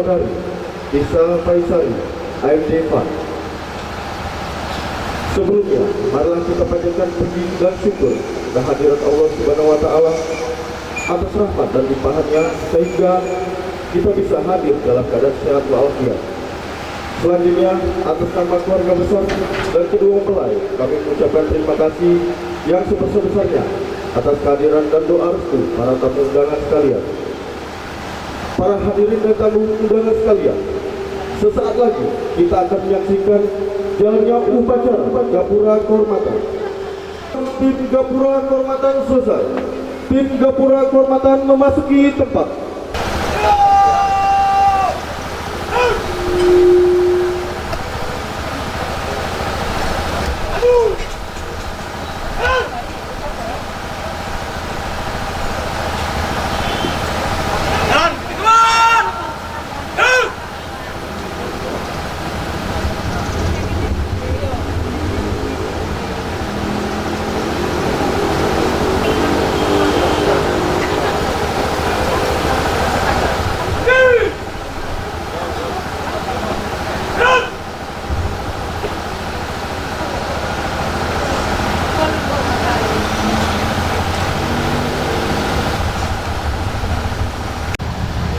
Madari, Isa Faisari, AMD Fund. Sebelumnya, marilah kita panjatkan puji dan syukur kehadirat Allah Subhanahu wa Ta'ala atas rahmat dan limpahannya sehingga kita bisa hadir dalam keadaan sehat walafiat. Selanjutnya, atas nama keluarga besar dan kedua mempelai, kami mengucapkan terima kasih yang sebesar-besarnya atas kehadiran dan doa restu para tamu undangan sekalian. Para hadirin dan tamu undangan sekalian, sesaat lagi kita akan menyaksikan jalannya upacara Gapura Kehormatan. Tim Gapura Kehormatan selesai. Tim Gapura Kehormatan memasuki tempat.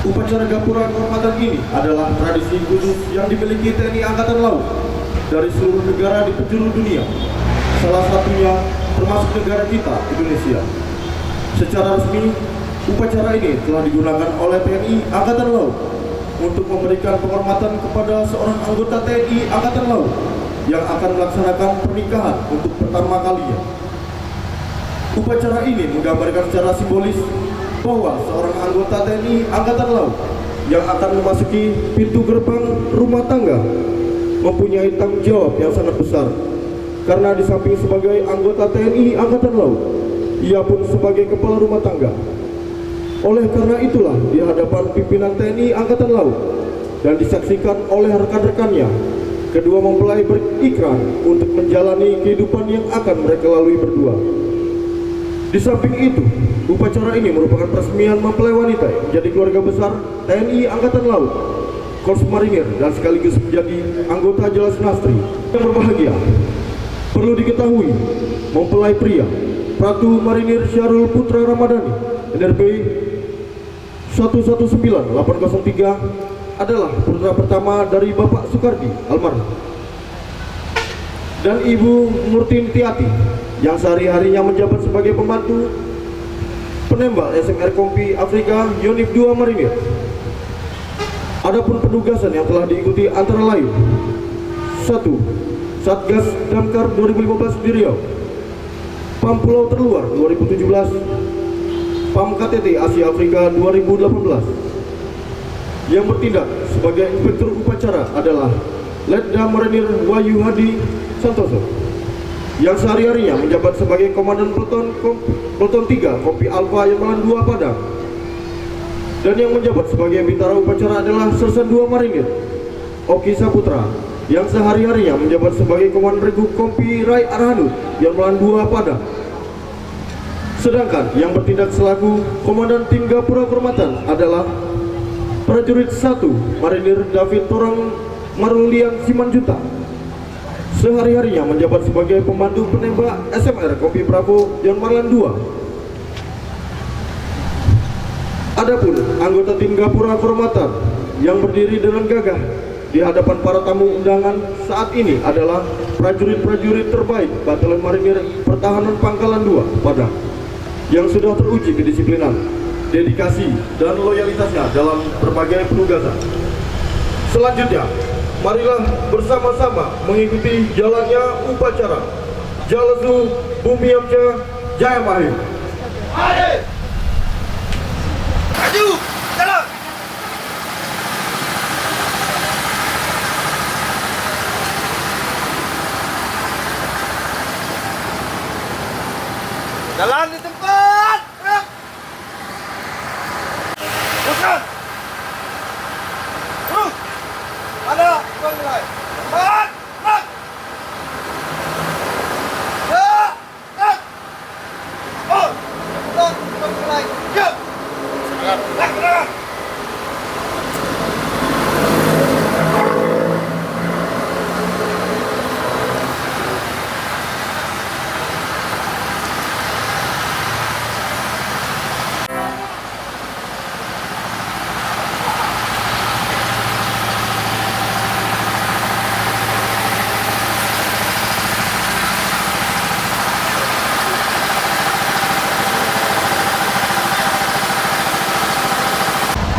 Upacara Gapura Kehormatan ini adalah tradisi khusus yang dimiliki TNI Angkatan Laut dari seluruh negara di penjuru dunia. Salah satunya termasuk negara kita, Indonesia. Secara resmi, upacara ini telah digunakan oleh TNI Angkatan Laut untuk memberikan penghormatan kepada seorang anggota TNI Angkatan Laut yang akan melaksanakan pernikahan untuk pertama kalinya. Upacara ini menggambarkan secara simbolis bahwa seorang anggota TNI Angkatan Laut yang akan memasuki pintu gerbang rumah tangga mempunyai tanggung jawab yang sangat besar, karena di samping sebagai anggota TNI Angkatan Laut, ia pun sebagai kepala rumah tangga. Oleh karena itulah, di hadapan pimpinan TNI Angkatan Laut dan disaksikan oleh rekan-rekannya, kedua mempelai berikrar untuk menjalani kehidupan yang akan mereka lalui berdua. Di samping itu, upacara ini merupakan peresmian mempelai wanita menjadi keluarga besar TNI Angkatan Laut, Korps Marinir, dan sekaligus menjadi anggota Jelas Nastri. Yang berbahagia, perlu diketahui, mempelai pria Pratu Marinir Syarul Putra Ramadhani, NRB 119803, adalah putra pertama dari Bapak Soekardi almarhum dan Ibu Murtin Tiati yang sehari-harinya menjabat sebagai pembantu penembak SMR Kompi Afrika Yonif 2 Marinir. Adapun penugasan yang telah diikuti antara lain: 1. Satgas Damkar 2015 di Riau, PAM Pulau Terluar 2017, PAM KTT Asia Afrika 2018. Yang bertindak sebagai inspektur upacara adalah Letda Marinir Wahyu Hadi Santoso, yang sehari-harinya menjabat sebagai Komandan Peleton 3 Kompi Alfa Yamalan 2 Padang. Dan yang menjabat sebagai bintara upacara adalah Sersan 2 Marinir Oki Saputra, yang sehari-harinya menjabat sebagai Komandan Regu Kompi Rai Arhanud Yamalan 2 Padang. Sedangkan yang bertindak selaku Komandan Tim Gapura Kehormatan adalah Prajurit 1 Marinir David Torang Marulian Simanjuta, sehari-harinya menjabat sebagai pembantu penembak SMR Kompi Bravo John Marlan 2. Adapun anggota Tim Gapura Kehormatan yang berdiri dengan gagah di hadapan para tamu undangan saat ini adalah prajurit-prajurit terbaik Batalion Marinir Pertahanan Pangkalan 2 Padang, yang sudah teruji kedisiplinan, dedikasi, dan loyalitasnya dalam berbagai penugasan. Selanjutnya, marilah bersama-sama mengikuti jalannya upacara Jalasu Bumi Yamca Jaya Mahir. Mari! Maju! Jalan! Jalan di tempat! Gerak! Teruskan! Terus! Ada! Bang mulai! Tempat! Gerak! Ya! Gerak! Oh! Bang mulai! Ya! Gerak! Gerak!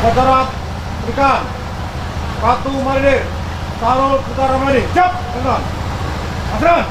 Darat, berikan. Ratu Marinir, Sarul Putra Ramadi. Siap, teman. Asran.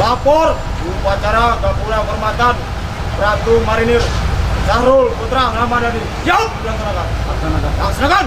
Lapor upacara Gapura Hormatan Ratu Marinir Syahrul Putra Ramadhani. Siap, dilaksanakan. Laksanakan.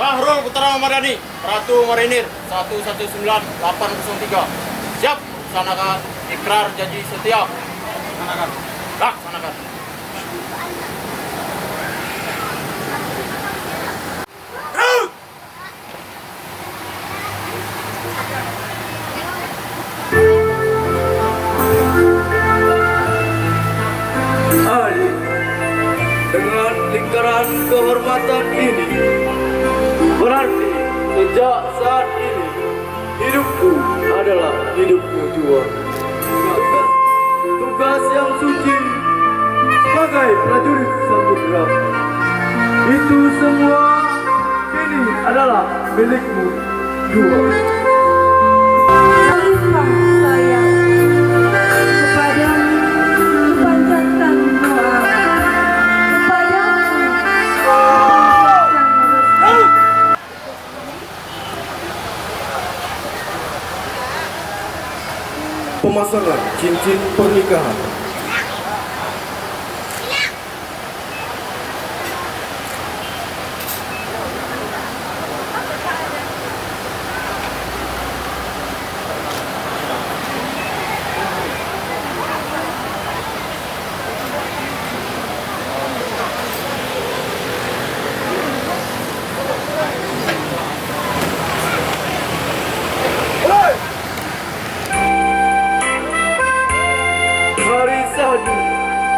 Syahrul Putra Ramadhani, Ratu Marinir 119803. Siap, laksanakan ikrar janji setia. Laksanakan. Dengan lingkaran kehormatan ini, berarti sejak saat ini hidupku adalah hidupmu juga. Tugas yang suci sebagai prajurit samudra, itu semua ini adalah milikmu juga. Teruslah saya kepadamu panjatkan doa, kepadamu Pemasangan cincin pernikahan.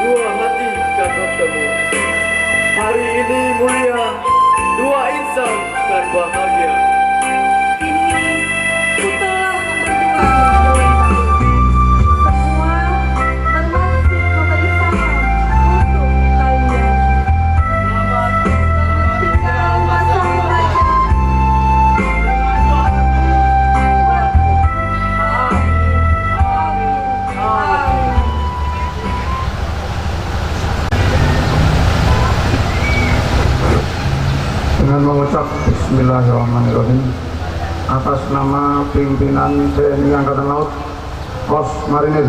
Dua hati kan bertemu. Hari ini mulia, dua insan kan bahagia. ini ku telah berdua semua bermaksud memberi salam untuk kalian. Selamat tinggal masa muda. Dengan mengucap Bismillahirrahmanirrahim atas nama pimpinan TNI Angkatan Laut Kos Marinir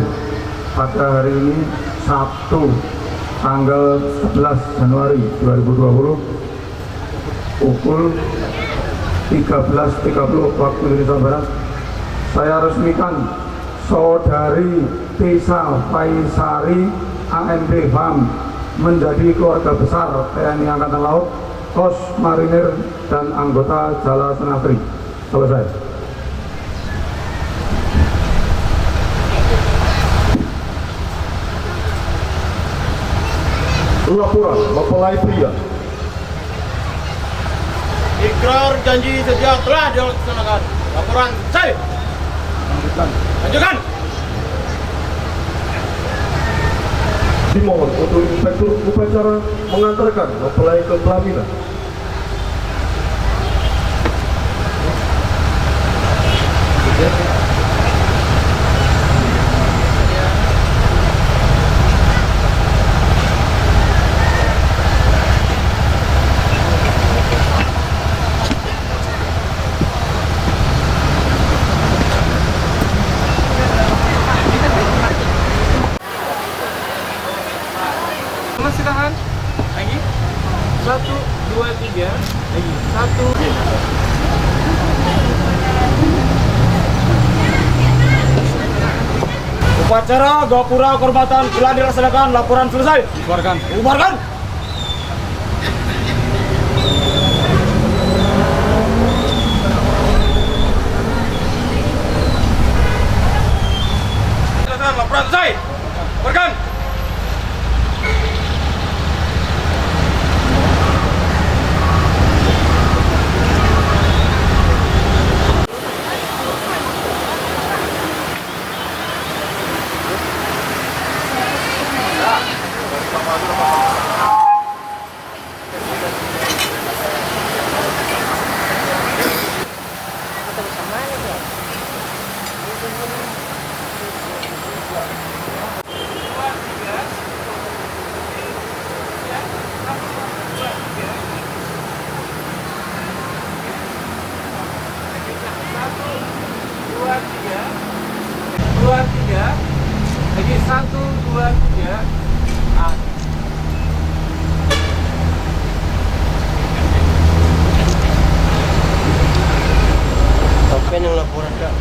pada hari ini Sabtu tanggal 11 Januari 2020 pukul 13.30 waktu Indonesia Barat, saya resmikan Saudari Tisa Faisari AMD FAM menjadi keluarga besar TNI Angkatan Laut, Kos Marinir dan anggota Jala Senapri. Selesai. Laporan mempelai pria. Ikrar janji setia telah dilaksanakan. Laporan saya. Lanjutkan. Dimohon untuk Inspektur Upacara mengantarkan mempelai ke pelaminan. Mas silahkan. Lagi. 1, 2, 3. Lagi. 1. Upacara Gapura Kehormatan telah dilaksanakan. Laporan selesai. Bubarkan. Bubarkan. Laporan selesai. Bubarkan. Dua, tiga. Lagi 1, 2, 3. Sampai yang laporan Kak.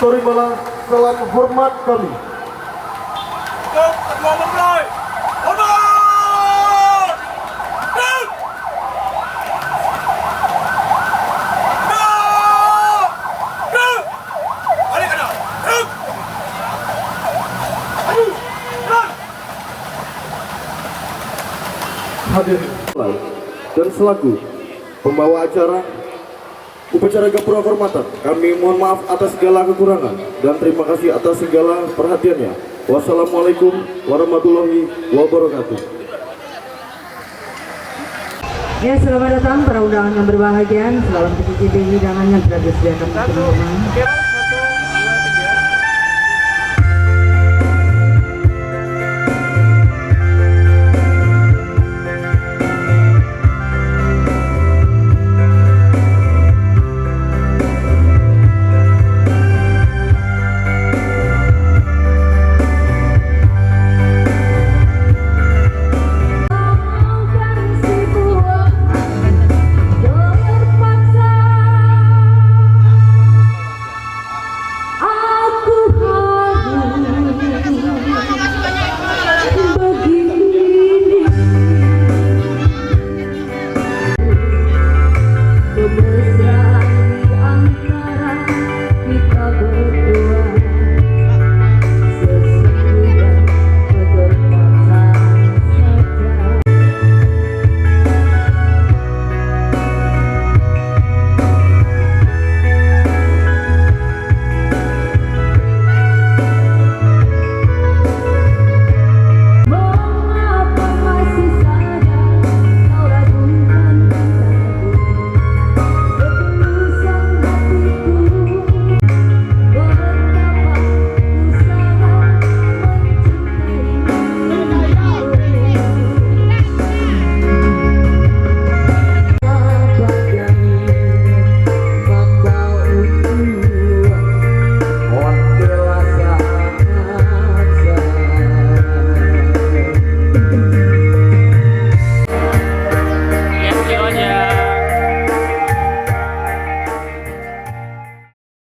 Terimalah salam hormat kami. Untuk kedua mempelai. Honor! Hadirin dan selaku pembawa acara upacara Gapura Kehormatan, kami mohon maaf atas segala kekurangan dan terima kasih atas segala perhatiannya. Wassalamualaikum warahmatullahi wabarakatuh. Ya, selamat datang para undangan yang berbahagia. Selamat mencicipi hidangan yang telah disediakan teman-teman.